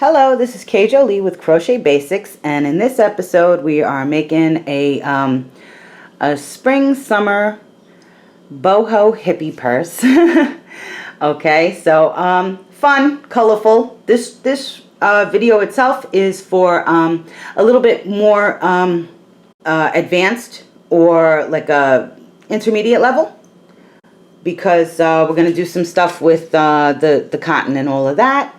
Hello, this is kbellajoliellc with Crochet Basics, and in this episode we are making a spring summer boho hippie purse. Okay, so fun, colorful. This video itself is for a little bit more advanced or like a intermediate level, because we're going to do some stuff with the cotton and all of that.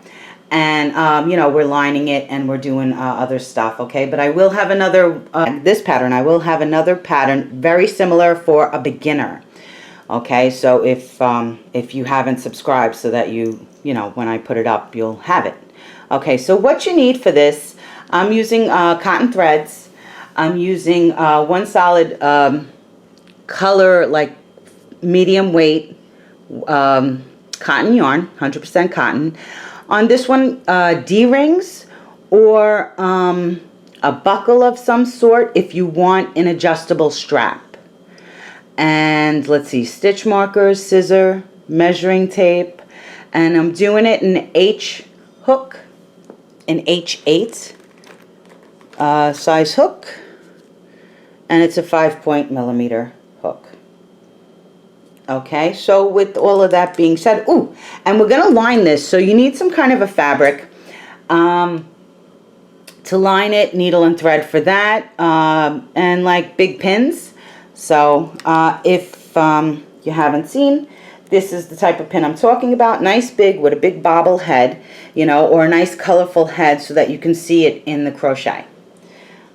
And, you know, we're lining it and we're doing other stuff, okay? But I will have another, this pattern, I will have another pattern very similar for a beginner, okay? So if you haven't subscribed, so that you know, when I put it up, you'll have it. Okay, so what you need for this, I'm using cotton threads. I'm using one solid color, like medium weight cotton yarn, 100% cotton. On this one, D-rings or a buckle of some sort if you want an adjustable strap. And let's see, stitch markers, scissor, measuring tape, and I'm doing it in H hook, an H8 size hook, and it's a 5.0mm hook. Okay, so with all of that being said, ooh, and we're going to line this, so you need some kind of a fabric to line it, needle and thread for that, and like big pins. So if you haven't seen, this is the type of pin I'm talking about. Nice big with a big bobble head, you know, or a nice colorful head so that you can see it in the crochet.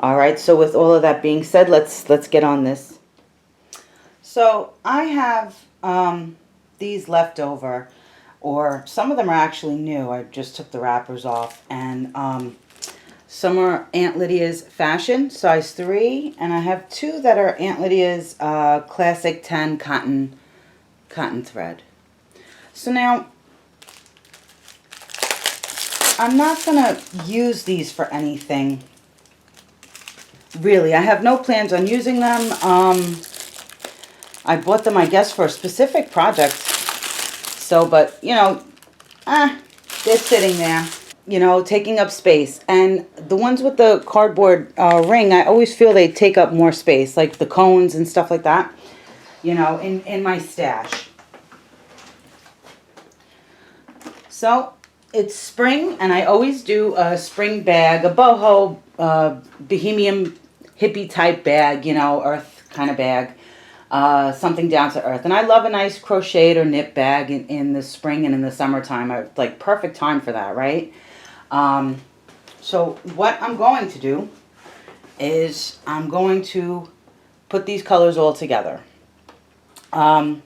All right, so with all of that being said, let's get on this. So I have these left over, or some of them are actually new. I just took the wrappers off, and some are Aunt Lydia's Fashion size 3, and I have two that are Aunt Lydia's Classic 10 cotton thread. So now I'm not gonna use these for anything really. I have no plans on using them. I bought them, I guess, for a specific project. So, but, you know, they're sitting there, you know, taking up space. And the ones with the cardboard ring, I always feel they take up more space, like the cones and stuff like that, you know, in my stash. So, it's spring, and I always do a spring bag, a boho, bohemian hippie type bag, you know, earth kind of bag. Something down to earth. And I love a nice crocheted or knit bag in the spring and in the summertime. Like perfect time for that, right? So what I'm going to do is I'm going to put these colors all together. I'm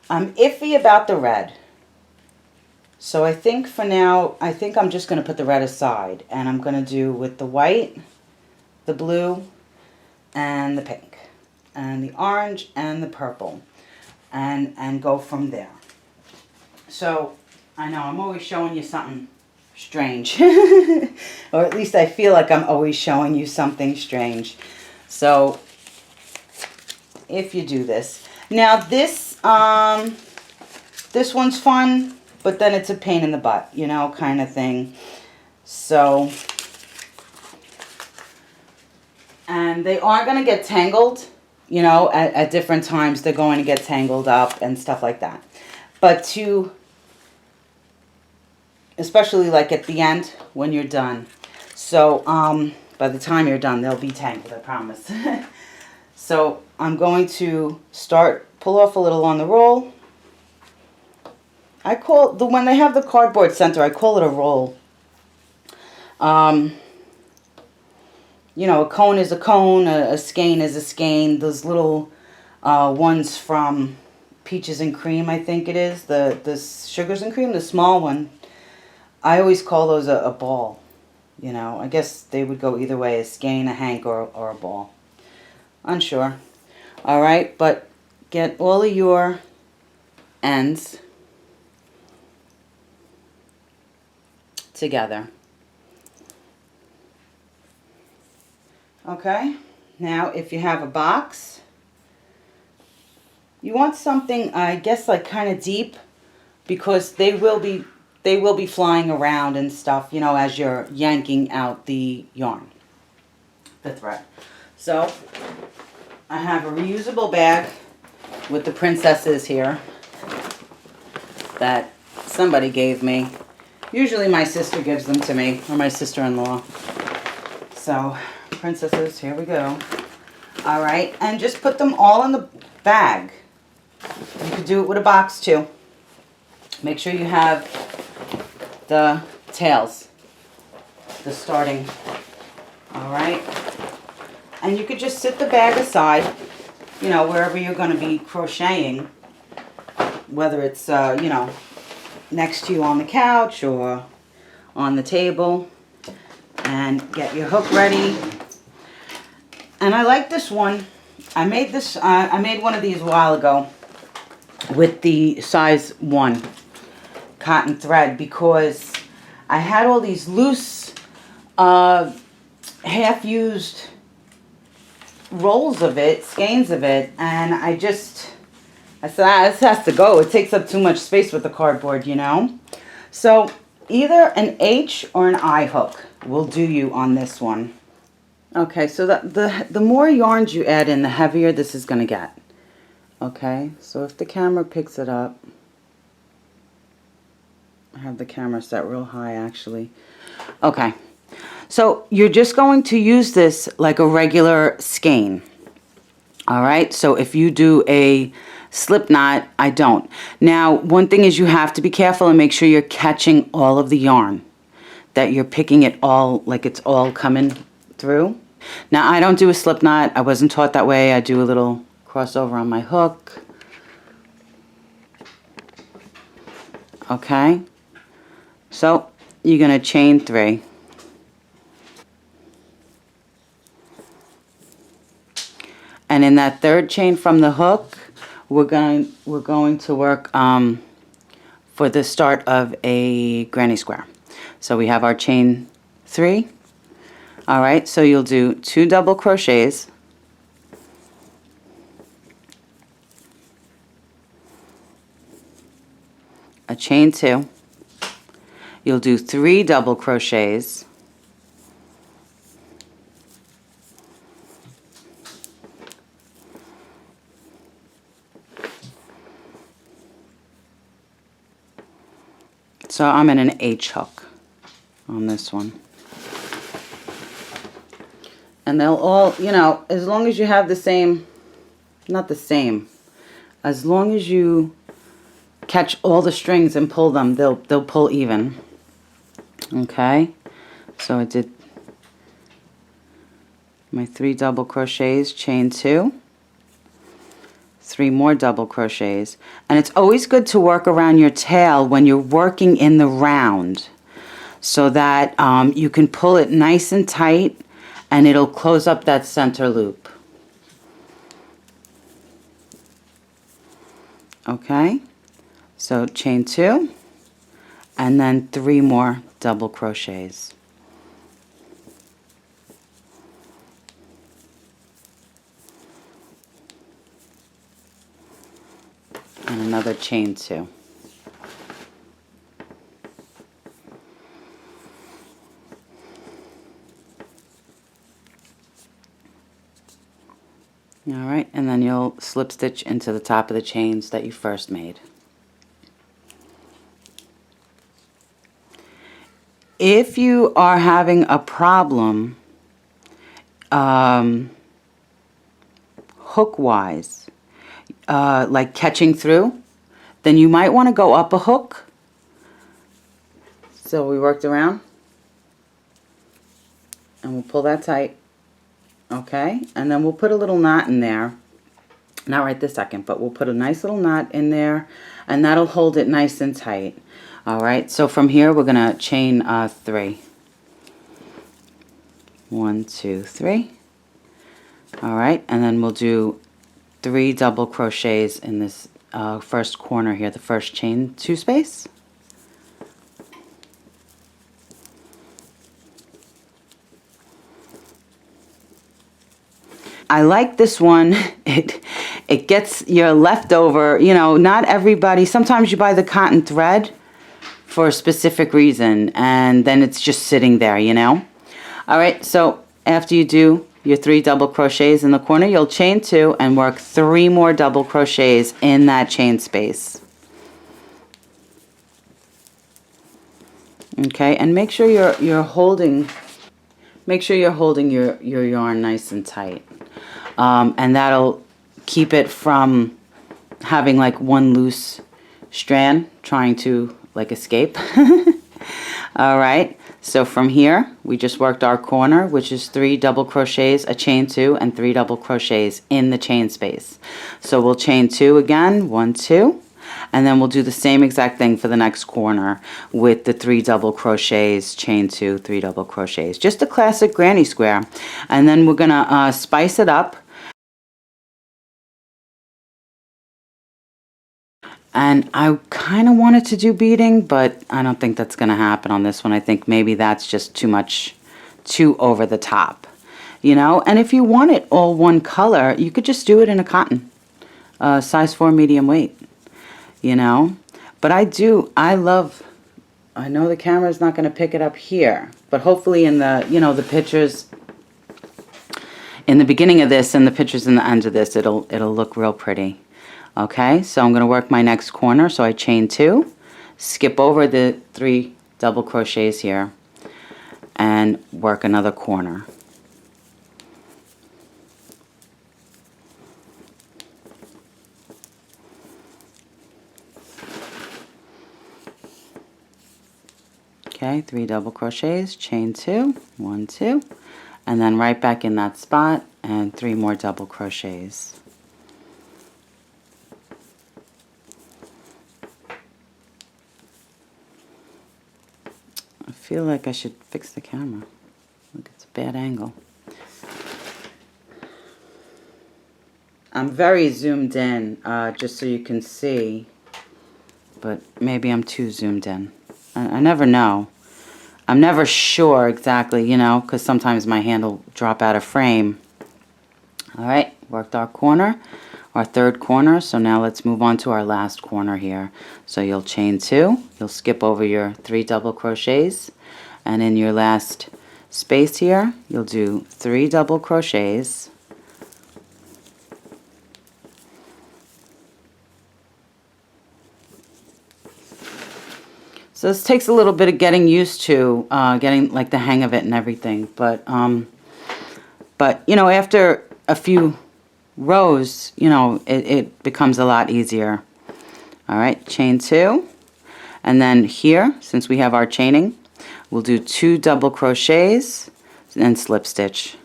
iffy about the red. So I think for now, I'm just going to put the red aside. And I'm going to do with the white, the blue, and the pink, and the orange and the purple, and go from there. So I know I'm always showing you something strange, or at least I feel like I'm always showing you something strange. So if you do this now, this one's fun, but then it's a pain in the butt, you know, kind of thing. So, and they are going to get tangled. You know, at different times, they're going to get tangled up and stuff like that. But especially like at the end when you're done. So, by the time you're done, they'll be tangled, I promise. So, I'm going to pull off a little on the roll. I call, when they have the cardboard center, I call it a roll. You know, a cone is a cone, a skein is a skein. Those little ones from Peaches and Cream, I think it is. The Sugars and Cream, the small one. I always call those a ball. You know, I guess they would go either way, a skein, a hank, or a ball. Unsure. All right, but get all of your ends together. Okay, now if you have a box, you want something, I guess, like kind of deep, because they will be they will be flying around and stuff, you know, as you're yanking out the yarn, the thread. So I have a reusable bag with the princesses here that somebody gave me. Usually my sister gives them to me, or my sister-in-law. So, princesses, here we go. All right, and just put them all in the bag. You could do it with a box too. Make sure you have the tails, the starting. All right, and you could just sit the bag aside, you know, wherever you're going to be crocheting, whether it's, you know, next to you on the couch or on the table, and get your hook ready. And I like this one. I made this, I made one of these a while ago with the size 1 cotton thread because I had all these loose, half-used rolls of it, skeins of it, and I said, this has to go. It takes up too much space with the cardboard, you know. So either an H or an I hook will do you on this one. Okay, so the more yarns you add in, the heavier this is going to get. Okay, so if the camera picks it up, I have the camera set real high actually. Okay, so you're just going to use this like a regular skein. All right, so if you do a slip knot, I don't. Now, one thing is you have to be careful and make sure you're catching all of the yarn, that you're picking it all, like it's all coming through. Now, I don't do a slip knot. I wasn't taught that way. I do a little crossover on my hook. Okay, so you're going to chain 3. And in that third chain from the hook, we're going to work for the start of a granny square. So we have our chain 3. All right, so you'll do 2 double crochets, a chain 2. You'll do 3 double crochets, so I'm in an H hook on this one. And they'll all, you know, as long as you have the same, not the same, as long as you catch all the strings and pull them, they'll pull even. Okay, so I did my 3 double crochets, chain 2, 3 more double crochets, and it's always good to work around your tail when you're working in the round so that you can pull it nice and tight and it'll close up that center loop. Okay, so chain 2 and then 3 more double crochets. And another chain 2. Alright, and then you'll slip stitch into the top of the chains that you first made. If you are having a problem hook-wise, like catching through, then you might want to go up a hook. So we worked around, and we'll pull that tight. Okay, and then we'll put a little knot in there. Not right this second, but we'll put a nice little knot in there, and that'll hold it nice and tight. All right, so from here we're gonna chain 3. 1, 2, 3. All right, and then we'll do 3 double crochets in this first corner here, the first chain 2 space. I like this one. It gets your leftover, you know, not everybody, sometimes you buy the cotton thread for a specific reason, and then it's just sitting there, you know. All right, so after you do your 3 double crochets in the corner, you'll chain 2 and work 3 more double crochets in that chain space. Okay, and make sure you're holding your yarn nice and tight, and that'll keep it from having like one loose strand trying to like escape. All right, so from here we just worked our corner, which is 3 double crochets, a chain 2, and 3 double crochets in the chain space. So we'll chain 2 again, 1, 2, and then we'll do the same exact thing for the next corner with the 3 double crochets, chain 2, 3 double crochets, just a classic granny square. And then we're gonna spice it up. And I kind of wanted to do beading, but I don't think that's going to happen on this one. I think maybe that's just too over the top, you know. And if you want it all one color, you could just do it in a cotton, size 4 medium weight, you know. But I know the camera's not going to pick it up here, but hopefully in the, you know, the pictures in the beginning of this and the pictures in the end of this, it'll look real pretty. Okay, so I'm going to work my next corner. So I chain 2, skip over the 3 double crochets here, and work another corner. Okay, 3 double crochets, chain 2, 1, 2, and then right back in that spot, and 3 more double crochets. I feel like I should fix the camera. Look, it's a bad angle. I'm very zoomed in, just so you can see, but maybe I'm too zoomed in. I never know. I'm never sure exactly, you know, because sometimes my hand will drop out of frame. All right, worked our corner, our third corner, so now let's move on to our last corner here. So you'll chain 2, you'll skip over your 3 double crochets, and in your last space here, you'll do 3 double crochets, so this takes a little bit of getting used to, getting like the hang of it and everything, but you know, after a few rows, you know, it becomes a lot easier. All right, chain 2, and then here, since we have our chaining, we'll do 2 double crochets and slip stitch.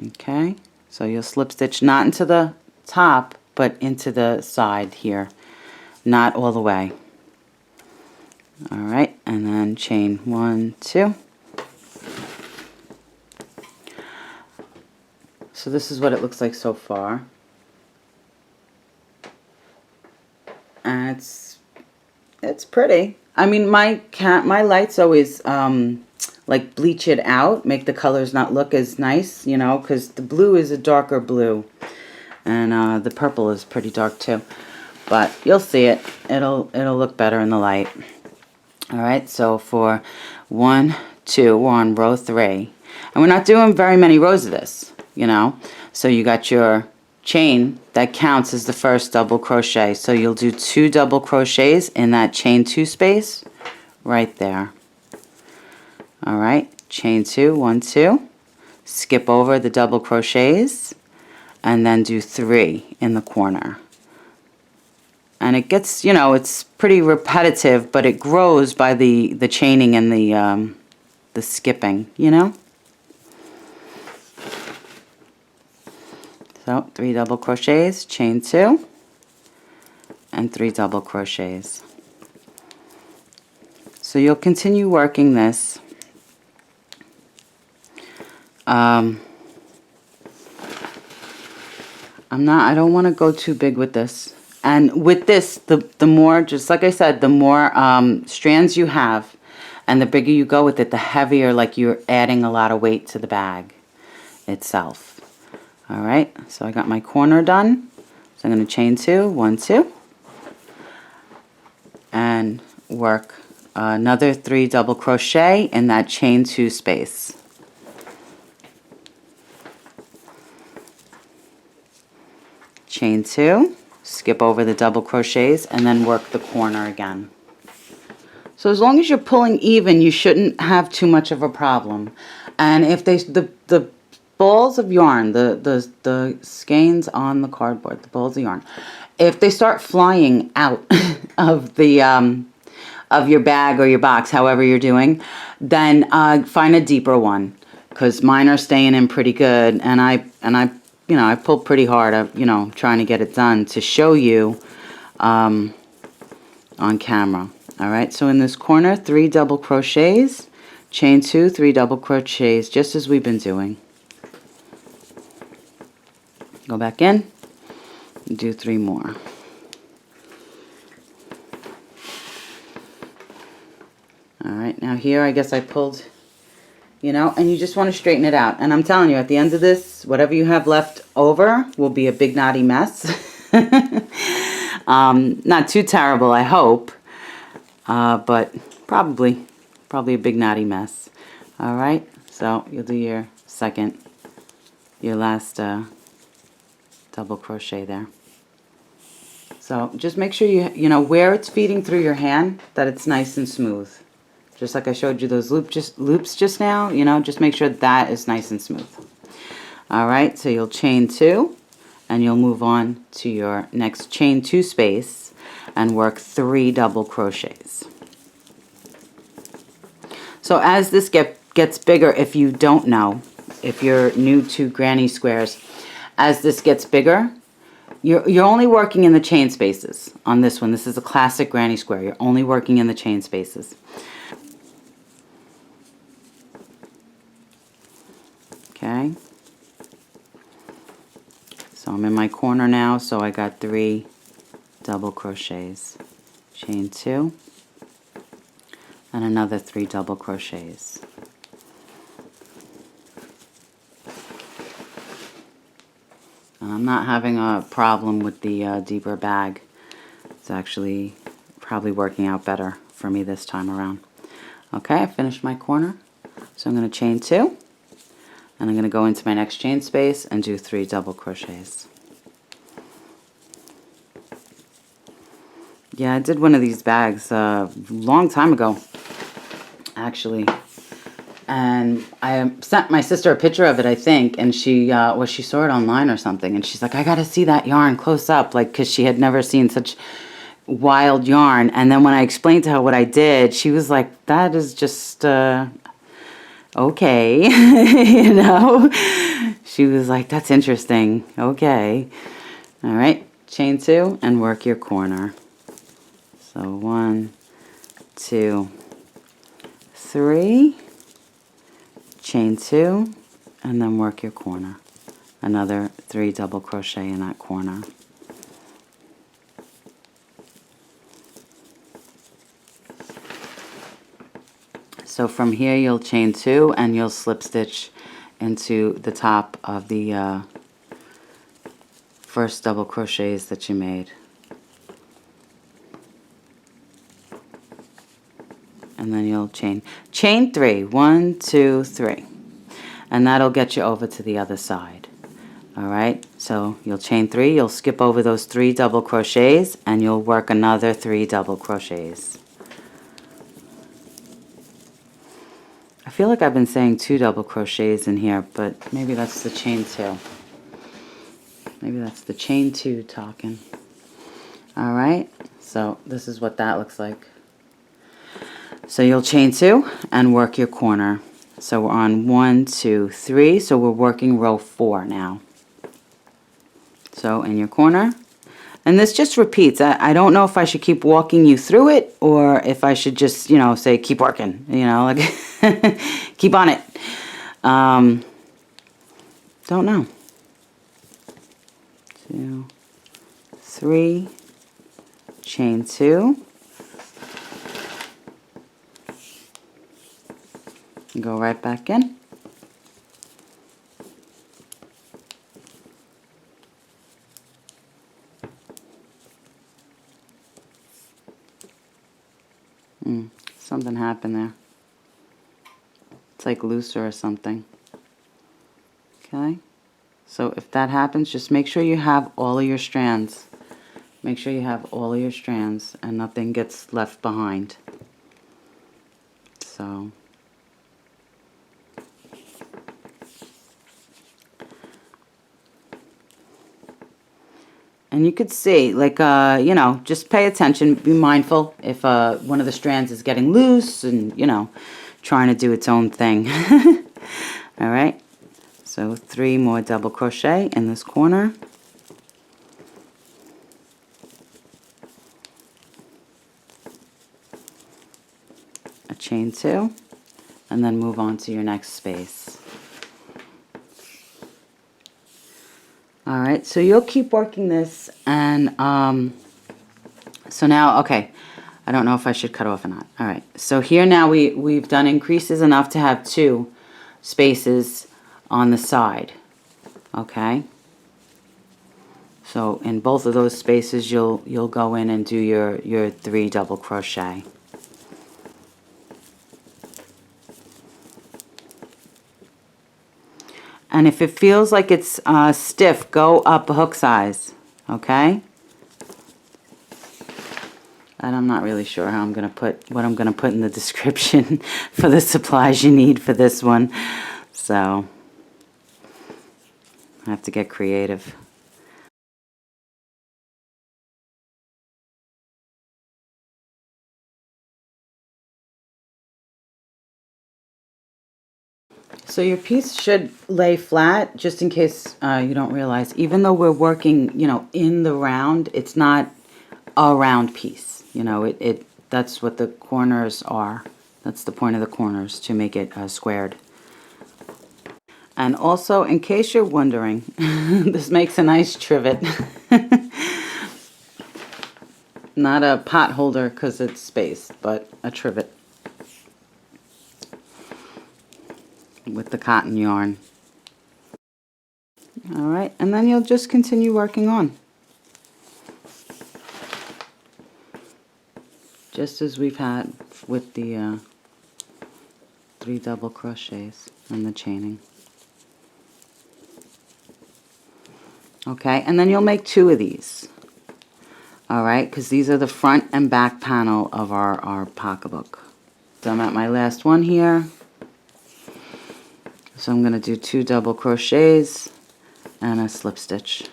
Okay, so you'll slip stitch not into the top, but into the side here, not all the way. All right, and then chain 1, 2. So this is what it looks like so far. And it's pretty. I mean, my lights always like bleach it out, make the colors not look as nice, you know, because the blue is a darker blue, and the purple is pretty dark too. But you'll see it. It'll look better in the light. All right. So for 1, 2, we're on row 3, and we're not doing very many rows of this, you know. So you got your chain that counts as the first double crochet, so you'll do 2 double crochets in that chain 2 space right there. All right, chain 2, 1, 2, skip over the double crochets, and then do 3 in the corner. And it gets, you know, it's pretty repetitive, but it grows by the chaining and the skipping, you know. So 3 double crochets, chain 2, and 3 double crochets. So you'll continue working this. I don't want to go too big with this. And with this, the more, just like I said, the more strands you have, and the bigger you go with it, the heavier, like you're adding a lot of weight to the bag itself. All right, so I got my corner done. So I'm going to chain 2, 1, 2, and work another 3 double crochet in that chain 2 space. Chain 2, skip over the double crochets, and then work the corner again. So as long as you're pulling even, you shouldn't have too much of a problem. And if the balls of yarn, the skeins on the cardboard, the balls of yarn, if they start flying out of the of your bag or your box, however you're doing, then find a deeper one, because mine are staying in pretty good, and I you know, I pulled pretty hard, you know, trying to get it done to show you on camera. All right, so in this corner, 3 double crochets, chain 2, 3 double crochets, just as we've been doing. Go back in, and do 3 more. All right, now here I guess I pulled, you know, and you just want to straighten it out. And I'm telling you, at the end of this, whatever you have left over will be a big knotty mess. Not too terrible, I hope, but probably a big knotty mess. All right, so you'll do your last double crochet there. So just make sure you know where it's feeding through your hand, that it's nice and smooth. Just like I showed you those loops just now, you know, just make sure that is nice and smooth. All right, so you'll chain 2, and you'll move on to your next chain 2 space and work 3 double crochets. So as this gets bigger, if you don't know, if you're new to granny squares, as this gets bigger, you're only working in the chain spaces on this one. This is a classic granny square. You're only working in the chain spaces. Okay, so I'm in my corner now, so I got 3 double crochets, chain 2, and another 3 double crochets. And I'm not having a problem with the deeper bag. It's actually probably working out better for me this time around. Okay, I finished my corner, so I'm going to chain 2. And I'm going to go into my next chain space and do 3 double crochets. Yeah, I did one of these bags a long time ago, actually. And I sent my sister a picture of it, I think, and she saw it online or something, and she's like, I got to see that yarn close up, like, because she had never seen such wild yarn. And then when I explained to her what I did, she was like, that is just... okay, you know, she was like, that's interesting. Okay, all right, chain 2 and work your corner. So 1, 2, 3, chain 2, and then work your corner. Another 3 double crochet in that corner. So from here you'll chain 2 and you'll slip stitch into the top of the first double crochets that you made. And then you'll chain 3, 1, 2, 3. And that'll get you over to the other side. All right, so you'll chain 3, you'll skip over those 3 double crochets, and you'll work another 3 double crochets. I feel like I've been saying 2 double crochets in here, but maybe that's the chain 2. Maybe that's the chain 2 talking. All right, so this is what that looks like. So you'll chain 2 and work your corner. So we're on 1, 2, 3, so we're working row 4 now. So in your corner, and this just repeats. I don't know if I should keep walking you through it or if I should just, you know, say keep working, you know, like keep on it. Don't know. 2, 3, chain 2, and go right back in. Something happened there. It's like looser or something. Okay. So if that happens, just make sure you have all of your strands. Make sure you have all of your strands and nothing gets left behind. So. And you could see, like, you know, just pay attention, be mindful if one of the strands is getting loose and, you know, trying to do its own thing. All right, so 3 more double crochet in this corner. A chain 2, and then move on to your next space. Alright, so you'll keep working this, and so now, okay, I don't know if I should cut off or not. Alright, so here now we've done increases enough to have 2 spaces on the side. Okay, so in both of those spaces you'll go in and do your 3 double crochet. And if it feels like it's stiff, go up a hook size, okay? And I'm not really sure how I'm going to put, what I'm going to put in the description for the supplies you need for this one. So, I have to get creative. So your piece should lay flat, just in case you don't realize. Even though we're working, you know, in the round, it's not a round piece. You know, that's what the corners are. That's the point of the corners, to make it squared. And also, in case you're wondering, this makes a nice trivet. Not a pot holder because it's spaced, but a trivet. With the cotton yarn. Alright, and then you'll just continue working on. Just as we've had with the 3 double crochets and the chaining. Okay, and then you'll make 2 of these. Alright, because these are the front and back panel of our pocketbook. So I'm at my last one here. So I'm going to do 2 double crochets and a slip stitch.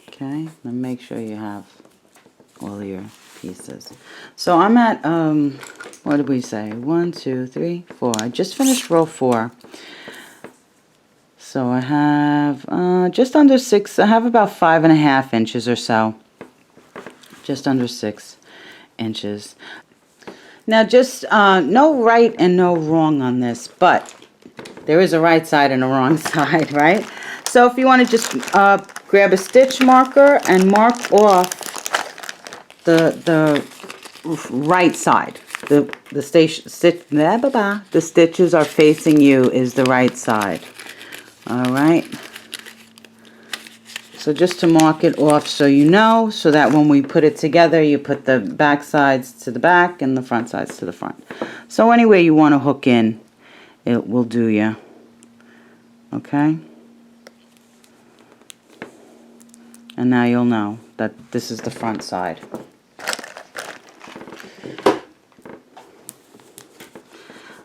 Okay, then make sure you have all of your pieces. So I'm at, what did we say? 1, 2, 3, 4. I just finished row 4. So I have just under 6, I have about 5.5 inches or so. Just under 6 inches. Now just no right and no wrong on this, but there is a right side and a wrong side, right? So if you want to just grab a stitch marker and mark off the right side. The stitches are facing you is the right side. Alright, so just to mark it off so you know, so that when we put it together, you put the back sides to the back and the front sides to the front. So any way you want to hook in, it will do you. Okay? And now you'll know that this is the front side.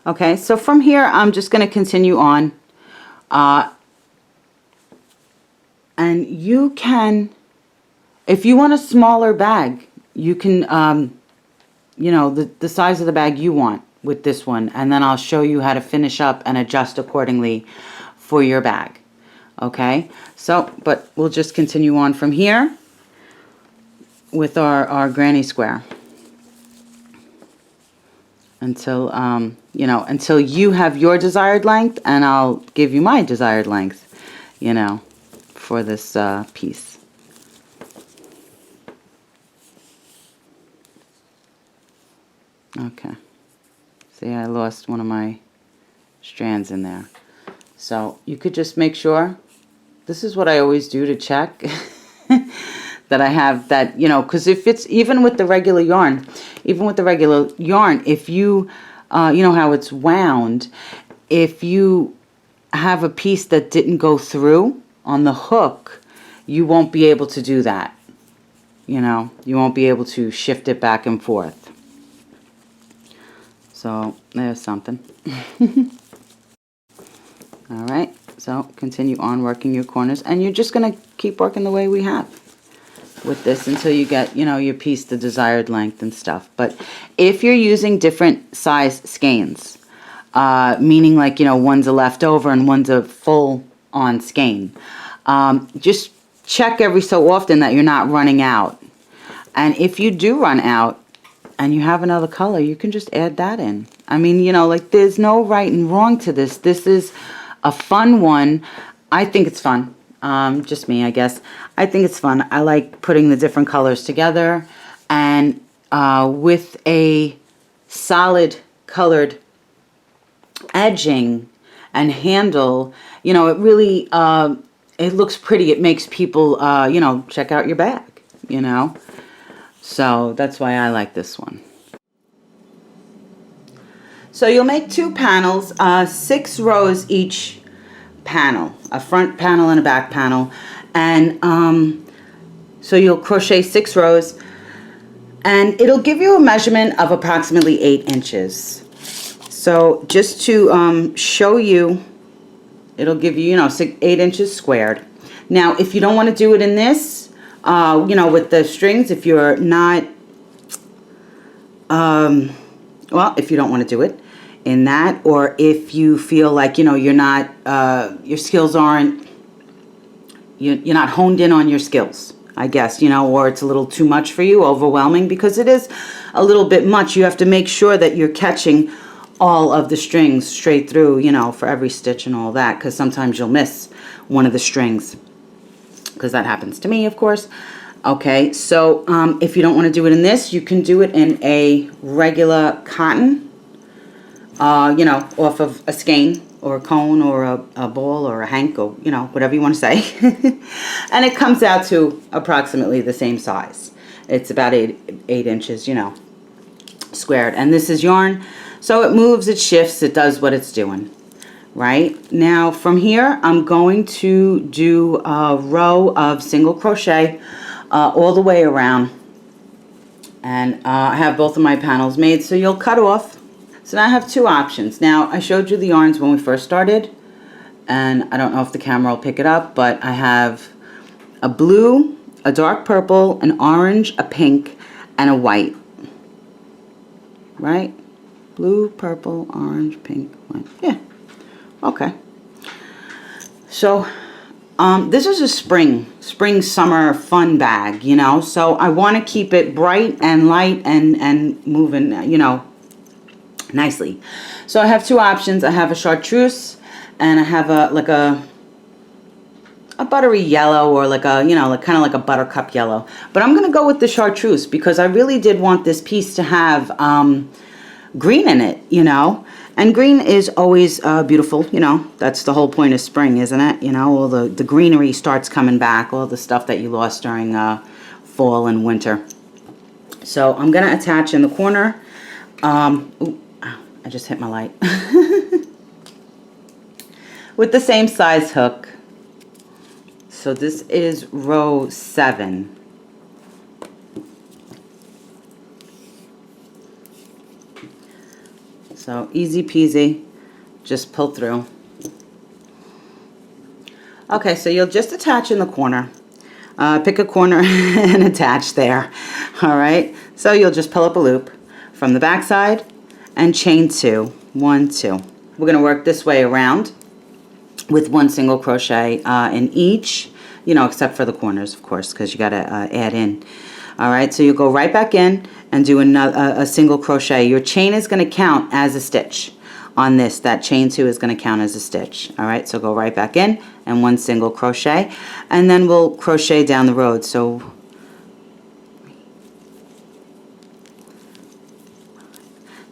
Okay, so from here, I'm just going to continue on. And you can, if you want a smaller bag, you can, you know, the size of the bag you want with this one. And then I'll show you how to finish up and adjust accordingly for your bag. Okay, so, but we'll just continue on from here with our granny square. Until, you know, until you have your desired length, and I'll give you my desired length, you know, for this piece. Okay. See, I lost one of my strands in there. So you could just make sure. This is what I always do to check that I have that, you know, because if it's even with the regular yarn, if you, you know how it's wound, if you have a piece that didn't go through on the hook, you won't be able to do that. You know, you won't be able to shift it back and forth. So there's something. All right, so continue on working your corners, and you're just going to keep working the way we have with this until you get, you know, your piece the desired length and stuff. But if you're using different size skeins, meaning like, you know, one's a leftover and one's a full on skein, just check every so often that you're not running out. And if you do run out and you have another color, you can just add that in. I mean, you know, like there's no right and wrong to this. This is a fun one. I think it's fun. Just me, I guess. I think it's fun. I like putting the different colors together, and with a solid colored edging and handle, you know, it really, it looks pretty. It makes people, you know, check out your bag, you know. So that's why I like this one. So you'll make 2 panels, 6 rows each panel, a front panel and a back panel. And so you'll crochet 6 rows, and it'll give you a measurement of approximately 8 inches. So just to show you, it'll give you, you know, 8 inches squared. Now, if you don't want to do it in this, you know, with the strings, if you're not, well, if you don't want to do it in that, or if you feel like, you know, you're not, your skills aren't, you're not honed in on your skills, I guess, you know, or it's a little too much for you, overwhelming, because it is a little bit much. You have to make sure that you're catching all of the strings straight through, you know, for every stitch and all that, because sometimes you'll miss one of the strings, because that happens to me, of course. Okay, so if you don't want to do it in this, you can do it in a regular cotton, you know, off of a skein or a cone or a ball or a hank, or, you know, whatever you want to say. And it comes out to approximately the same size. It's about 8 inches, you know, squared. And this is yarn, so it moves, it shifts, it does what it's doing. Right now, from here, I'm going to do a row of single crochet all the way around, and I have both of my panels made. So you'll cut off. So now I have 2 options. Now, I showed you the yarns when we first started, and I don't know if the camera will pick it up, but I have a blue, a dark purple, an orange, a pink, and a white. Right? Blue, purple, orange, pink, white. Yeah. Okay. So this is a spring summer fun bag, you know, so I want to keep it bright and light and moving, you know, nicely. So I have 2 options. I have a chartreuse, and I have a like a buttery yellow, or like a, you know, like kind of like a buttercup yellow. But I'm going to go with the chartreuse because I really did want this piece to have green in it, you know. And green is always beautiful, you know. That's the whole point of spring, isn't it? You know, all the greenery starts coming back, all the stuff that you lost during fall and winter. So I'm going to attach in the corner. Ooh, I just hit my light. With the same size hook. So this is row 7. So easy peasy, just pull through. Okay, so you'll just attach in the corner. Pick a corner and attach there. All right, so you'll just pull up a loop from the back side and chain 2, 1, 2. We're gonna work this way around with 1 single crochet in each, you know, except for the corners, of course, because you gotta add in. All right, so you go right back in and do a single crochet. Your chain is going to count as a stitch on this. That chain 2 is going to count as a stitch. All right, so go right back in and 1 single crochet, and then we'll crochet down the road. So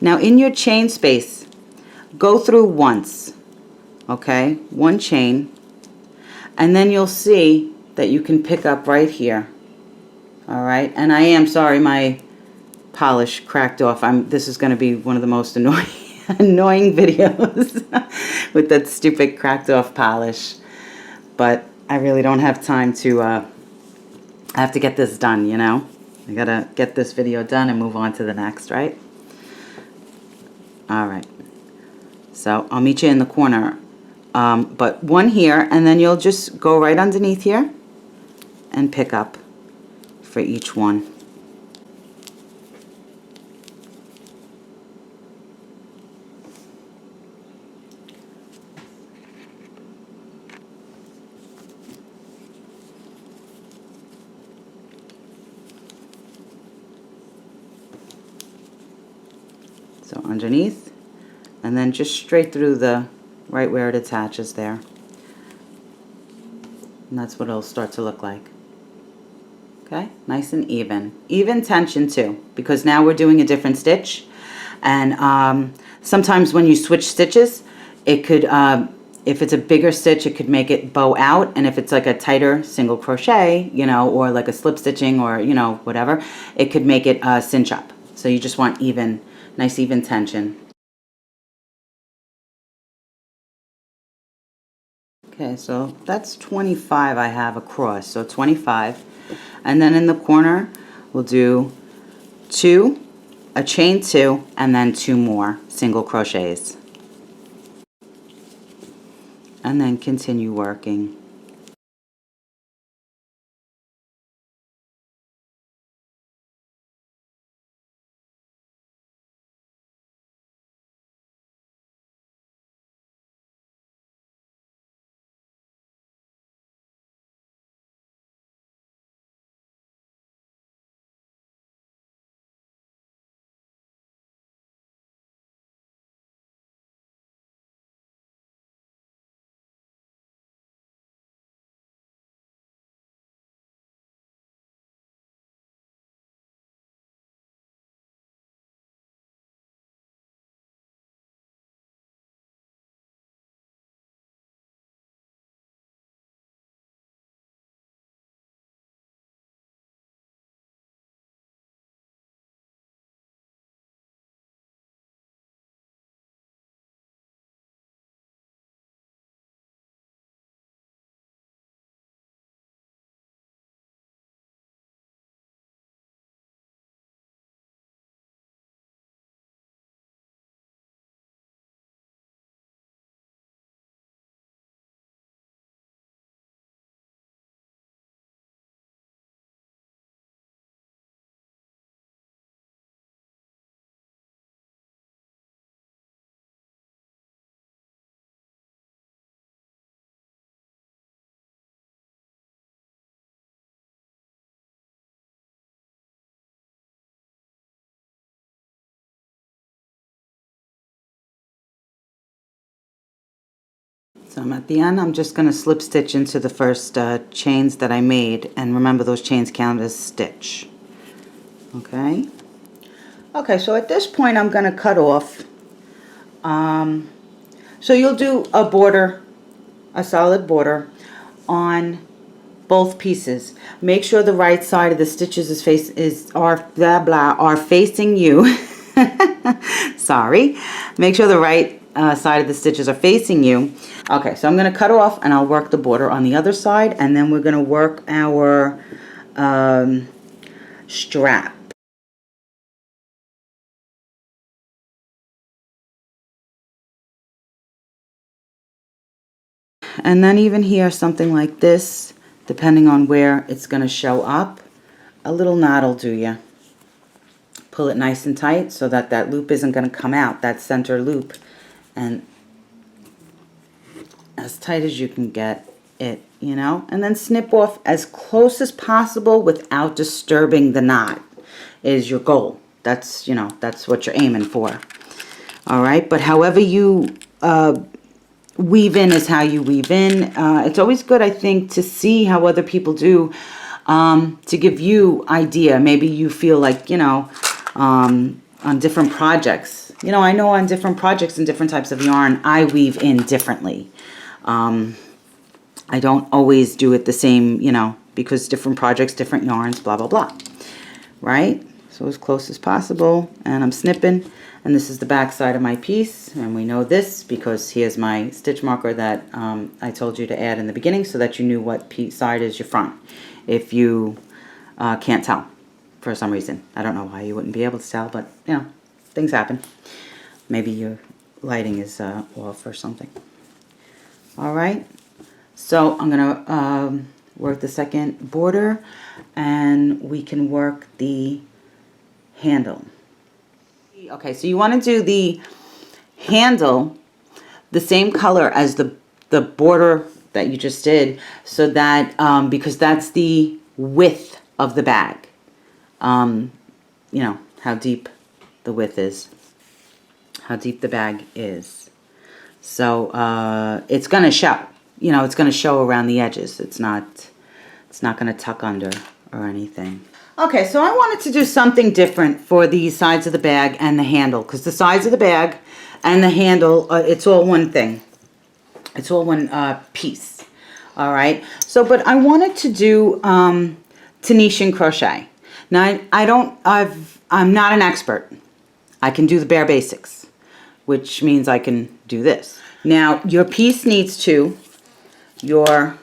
now in your chain space, go through once, okay, one chain, and then you'll see that you can pick up right here. All right, and I am sorry my polish cracked off. This is going to be one of the most annoying videos with that stupid cracked off polish, but I really don't have time to I have to get this done, you know. I gotta get this video done and move on to the next, right? All right, so I'll meet you in the corner, but one here, and then you'll just go right underneath here and pick up for each one. So underneath, and then just straight through the right where it attaches there. And that's what it'll start to look like. Okay, nice and even. Even tension too, because now we're doing a different stitch. And sometimes when you switch stitches, it could, if it's a bigger stitch, it could make it bow out. And if it's like a tighter single crochet, you know, or like a slip stitching or, you know, whatever, it could make it cinch up. So you just want even, nice even tension. Okay, so that's 25 I have across, so 25. And then in the corner, we'll do 2, a chain 2, and then 2 more single crochets. And then continue working. So I'm at the end. I'm just going to slip stitch into the first chains that I made, and remember those chains count as stitch. Okay. Okay, so at this point I'm going to cut off. So you'll do a border, a solid border on both pieces. Make sure the right side of the stitches are facing you. Sorry. Make sure the right side of the stitches are facing you. Okay, so I'm going to cut off and I'll work the border on the other side, and then we're going to work our strap. And then even here, something like this, depending on where it's going to show up, a little knot will do ya. Pull it nice and tight so that that loop isn't going to come out, that center loop. And as tight as you can get it, you know, and then snip off as close as possible without disturbing the knot is your goal. That's, you know, that's what you're aiming for. All right, but however you weave in is how you weave in. It's always good, I think, to see how other people do, to give you idea. Maybe you feel like, you know, on different projects, you know, I know on different projects and different types of yarn, I weave in differently. I don't always do it the same, you know, because different projects, different yarns, blah, blah, blah. Right? So as close as possible. And I'm snipping. And this is the back side of my piece. And we know this because here's my stitch marker that I told you to add in the beginning so that you knew what side is your front. If you can't tell for some reason. I don't know why you wouldn't be able to tell, but, you know, things happen. Maybe your lighting is off or something. All right. So I'm going to work the second border, and we can work the handle. Okay, so you want to do the handle the same color as the border that you just did, so that because that's the width of the bag. You know, how deep the width is, how deep the bag is. So it's going to show. You know, it's going to show around the edges. It's not going to tuck under or anything. Okay, so I wanted to do something different for the sides of the bag and the handle, because the sides of the bag and the handle, it's all one thing. It's all one piece. All right. So, but I wanted to do Tunisian crochet. Now, I'm not an expert. I can do the bare basics, which means I can do this. Now, your piece needs to your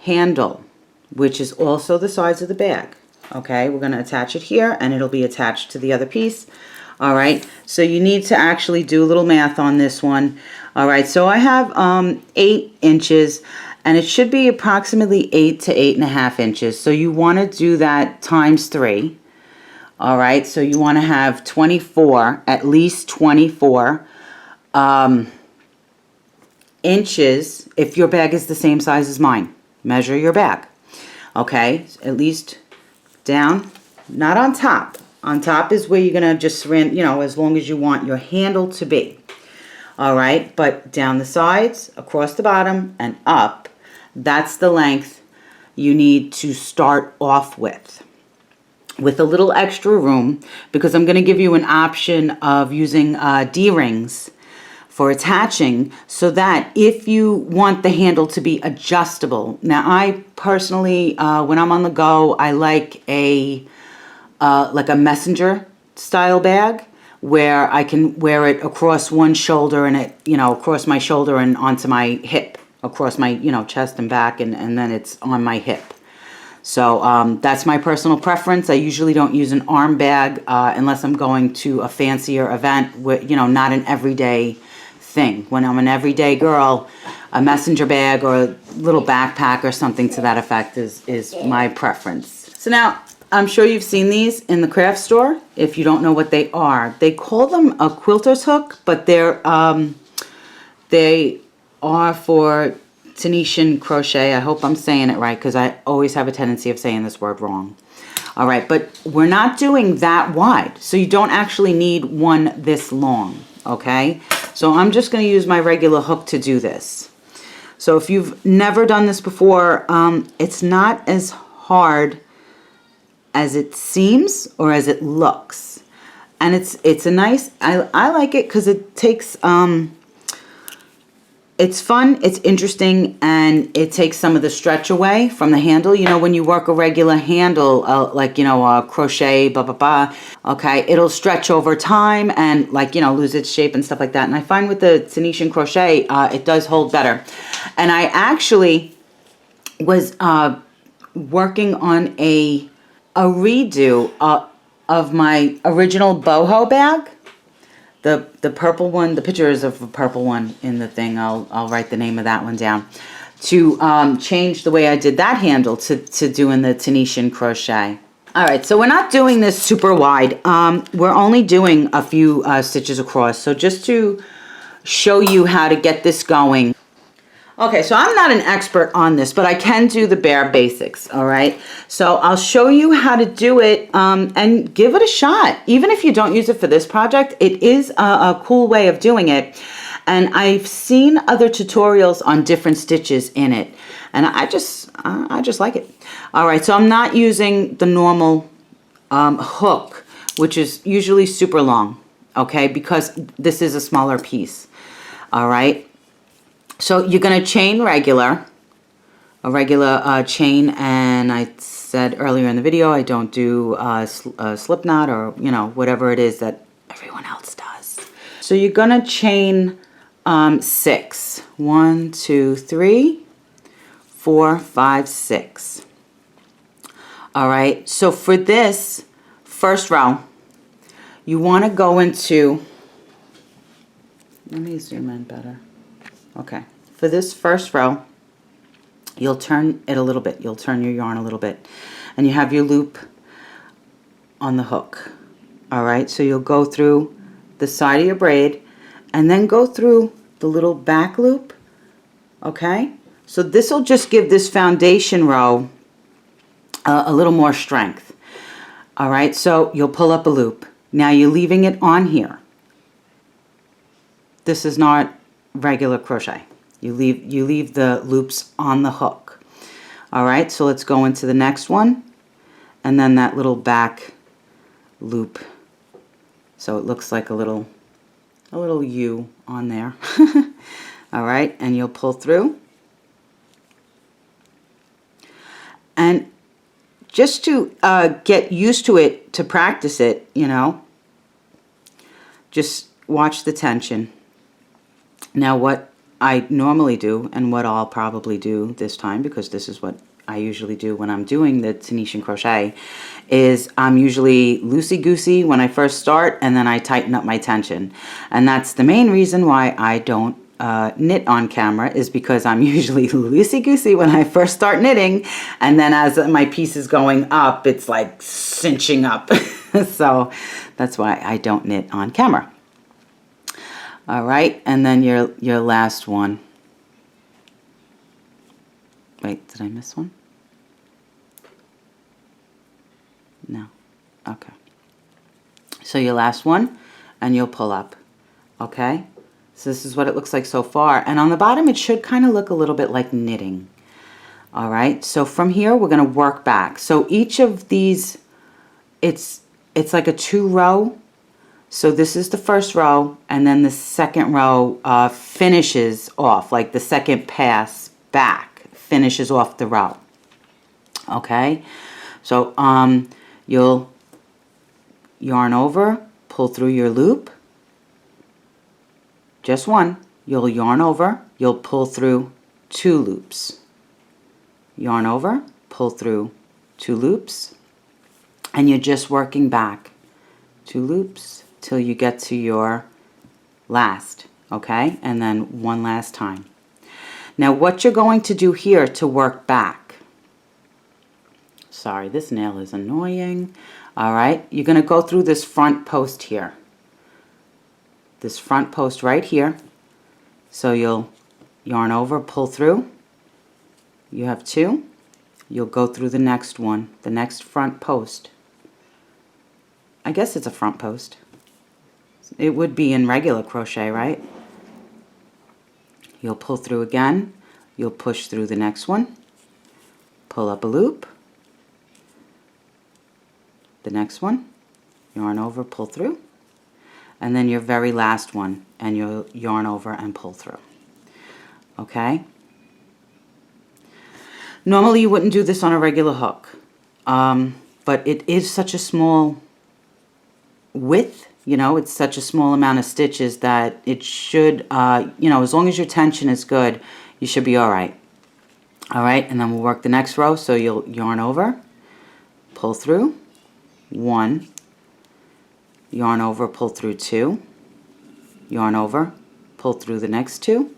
handle, which is also the size of the bag. Okay, we're going to attach it here, and it'll be attached to the other piece. All right, so you need to actually do a little math on this one. All right, so I have 8 inches, and it should be approximately 8 to 8.5 inches. So you want to do that times 3. All right, so you want to have 24, at least 24 inches if your bag is the same size as mine. Measure your bag. Okay, at least down, not on top. On top is where you're gonna just, you know, as long as you want your handle to be. All right, but down the sides, across the bottom, and up, that's the length you need to start off with a little extra room, because I'm gonna give you an option of using D-rings for attaching, so that if you want the handle to be adjustable. Now, I personally, when I'm on the go, I like a messenger style bag where I can wear it across one shoulder and it, you know, across my shoulder and onto my hip, across my, you know, chest and back, and then it's on my hip. So that's my personal preference. I usually don't use an arm bag unless I'm going to a fancier event, with, you know, not an everyday thing. When I'm an everyday girl, a messenger bag or a little backpack or something to that effect is my preference. So now, I'm sure you've seen these in the craft store. If you don't know what they are, they call them a quilter's hook, but they are for Tunisian crochet. I hope I'm saying it right, because I always have a tendency of saying this word wrong. All right, but we're not doing that wide, so you don't actually need one this long, okay? So I'm just going to use my regular hook to do this. So if you've never done this before, it's not as hard as it seems or as it looks. And it's a nice, I like it because it takes, it's fun, it's interesting, and it takes some of the stretch away from the handle. You know, when you work a regular handle, like, you know, crochet, blah, blah, blah, okay, it'll stretch over time and, like, you know, lose its shape and stuff like that. And I find with the Tunisian crochet, it does hold better. And I actually was working on a redo of my original boho bag. The purple one, the picture is of a purple one in the thing. I'll write the name of that one down. To change the way I did that handle to doing the Tunisian crochet. All right, so we're not doing this super wide. We're only doing a few stitches across. So just to show you how to get this going. Okay, so I'm not an expert on this, but I can do the bare basics, all right? So I'll show you how to do it and give it a shot. Even if you don't use it for this project, it is a cool way of doing it. And I've seen other tutorials on different stitches in it, and I just like it. All right, so I'm not using the normal hook which is usually super long, okay, because this is a smaller piece. All right, so you're going to chain a regular chain, and I said earlier in the video I don't do a slip knot, or you know, whatever it is that everyone else does. So you're going to chain 6. 1, 2, 3, 4, 5, 6. All right, so for this first row, you want to go into, let me zoom in better. Okay, for this first row, you'll turn it a little bit. You'll turn your yarn a little bit, and you have your loop on the hook. All right, so you'll go through the side of your braid and then go through the little back loop. Okay, so this will just give this foundation row a little more strength. All right, so you'll pull up a loop. Now you're leaving it on here. This is not regular crochet. You leave the loops on the hook. All right, so let's go into the next one, and then that little back loop. So it looks like a little U on there. All right, and you'll pull through. And just to get used to it, to practice it, you know, just watch the tension. Now what I normally do, and what I'll probably do this time, because this is what I usually do when I'm doing the Tunisian crochet, is I'm usually loosey-goosey when I first start, and then I tighten up my tension. And that's the main reason why I don't knit on camera, is because I'm usually loosey-goosey when I first start knitting, and then as my piece is going up, it's like cinching up. So that's why I don't knit on camera. All right, and then your last one. Wait, did I miss one? No. Okay. So your last one, and you'll pull up. Okay? So this is what it looks like so far. And on the bottom, it should kind of look a little bit like knitting. All right? So from here, we're going to work back. So each of these, it's like a 2-row. So this is the first row, and then the second row finishes off, like the second pass back finishes off the row. Okay? So you'll yarn over, pull through your loop. Just one. You'll yarn over, you'll pull through 2 loops. Yarn over, pull through 2 loops, and you're just working back 2 loops till you get to your last, okay? And then one last time. Now what you're going to do here to work back, sorry, this nail is annoying. All right, you're going to go through this front post here. This front post right here. So you'll yarn over, pull through. You have 2. You'll go through the next one, the next front post. I guess it's a front post. It would be in regular crochet, right? You'll pull through again. You'll push through the next one. Pull up a loop. The next one. Yarn over, pull through. And then your very last one, and you'll yarn over and pull through. Okay? Normally you wouldn't do this on a regular hook, but it is such a small width, you know, it's such a small amount of stitches that it should, you know, as long as your tension is good, you should be all right. All right, and then we'll work the next row. So you'll yarn over, pull through, 1, yarn over, pull through 2, yarn over, pull through the next 2,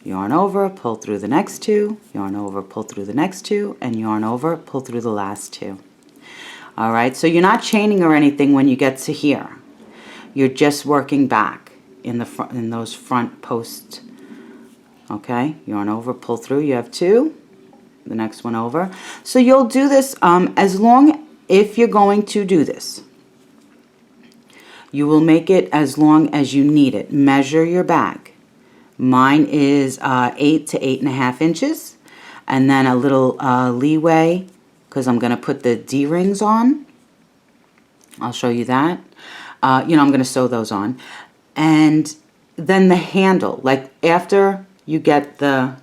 yarn over, pull through the next 2, yarn over, pull through the next 2, and yarn over, pull through the last 2. All right, so you're not chaining or anything when you get to here. You're just working back in the front, in those front posts. Okay, yarn over, pull through. You have 2. The next one over. So you'll do this as long, if you're going to do this, you will make it as long as you need it. Measure your bag. Mine is 8 to 8.5 inches, and then a little leeway because I'm going to put the D-rings on. I'll show you that. You know, I'm going to sew those on. And then the handle, like after you get the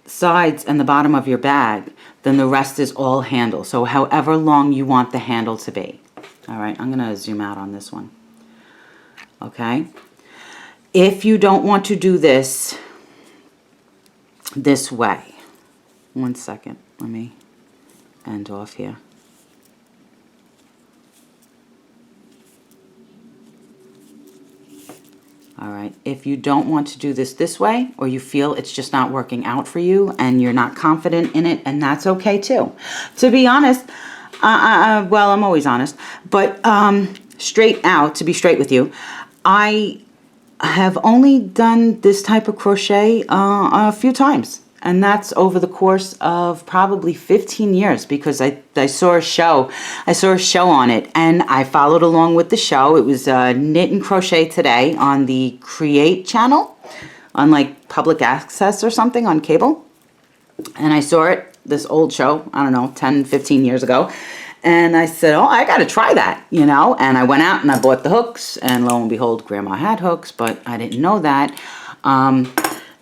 sides and the bottom of your bag, then the rest is all handle. So however long you want the handle to be. All right, I'm going to zoom out on this one. Okay. If you don't want to do this way, one second, let me end off here. All right, if you don't want to do this way, or you feel it's just not working out for you and you're not confident in it, and that's okay too. To be honest, well, I'm always honest, but straight out, to be straight with you, I have only done this type of crochet a few times. And that's over the course of probably 15 years, because I saw a show. I saw a show on it, and I followed along with the show. It was Knit and Crochet Today on the Create channel, on like public access or something on cable. And I saw it, this old show, I don't know, 10, 15 years ago. And I said, oh, I got to try that, you know. And I went out and I bought the hooks, and lo and behold, Grandma had hooks, but I didn't know that.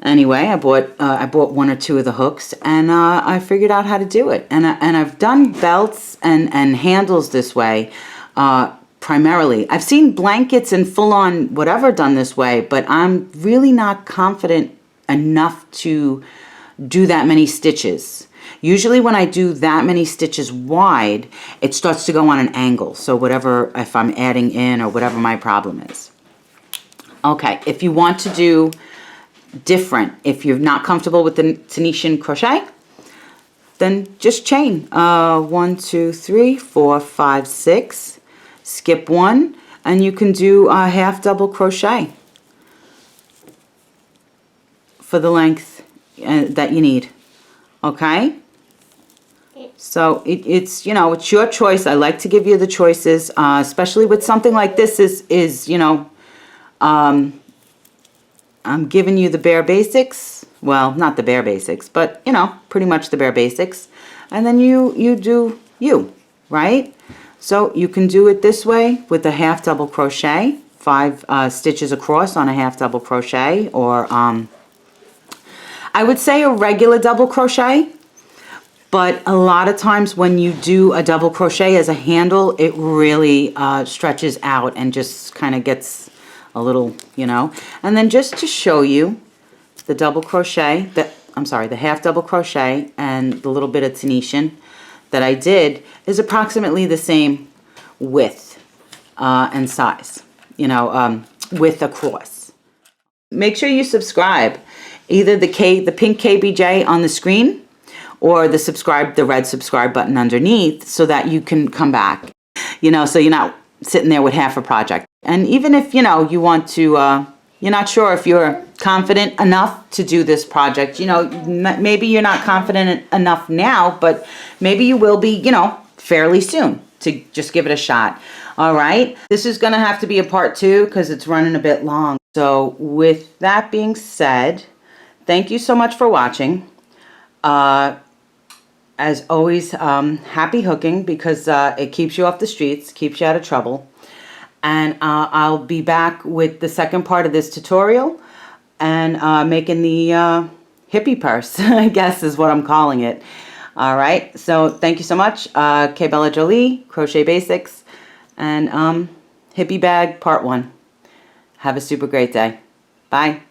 Anyway, I bought one or two of the hooks, and I figured out how to do it. And I've done belts and handles this way, primarily. I've seen blankets and full-on whatever done this way, but I'm really not confident enough to do that many stitches. Usually when I do that many stitches wide, it starts to go on an angle. So whatever, if I'm adding in or whatever my problem is. Okay, if you want to do different, if you're not comfortable with the Tunisian crochet, then just chain 1, 2, 3, 4, 5, 6, skip 1, and you can do a half double crochet for the length that you need. Okay, so it's, you know, it's your choice. I like to give you the choices, especially with something like this is you know, I'm giving you the bare basics. Well, not the bare basics, but, you know, pretty much the bare basics. And then you do you, right? So you can do it this way with a half double crochet, 5 stitches across on a half double crochet, or I would say a regular double crochet. But a lot of times when you do a double crochet as a handle, it really stretches out and just kind of gets a little, you know. And then just to show you the double crochet, the half double crochet and the little bit of Tunisian that I did is approximately the same width and size, you know, width across. Make sure you subscribe, either the pink KBJ on the screen or the red subscribe button underneath, so that you can come back, you know, so you're not sitting there with half a project. And even if, you know, you want to, you're not sure if you're confident enough to do this project, you know, maybe you're not confident enough now, but maybe you will be, you know, fairly soon, to just give it a shot. All right. This is going to have to be a part 2 because it's running a bit long. So with that being said, thank you so much for watching. As always, happy hooking, because it keeps you off the streets, keeps you out of trouble. And I'll be back with the second part of this tutorial, and making the hippie purse, I guess is what I'm calling it. All right, so thank you so much. kbellajoliellc, Crochet Basics, and hippie bag part 1. Have a super great day. Bye.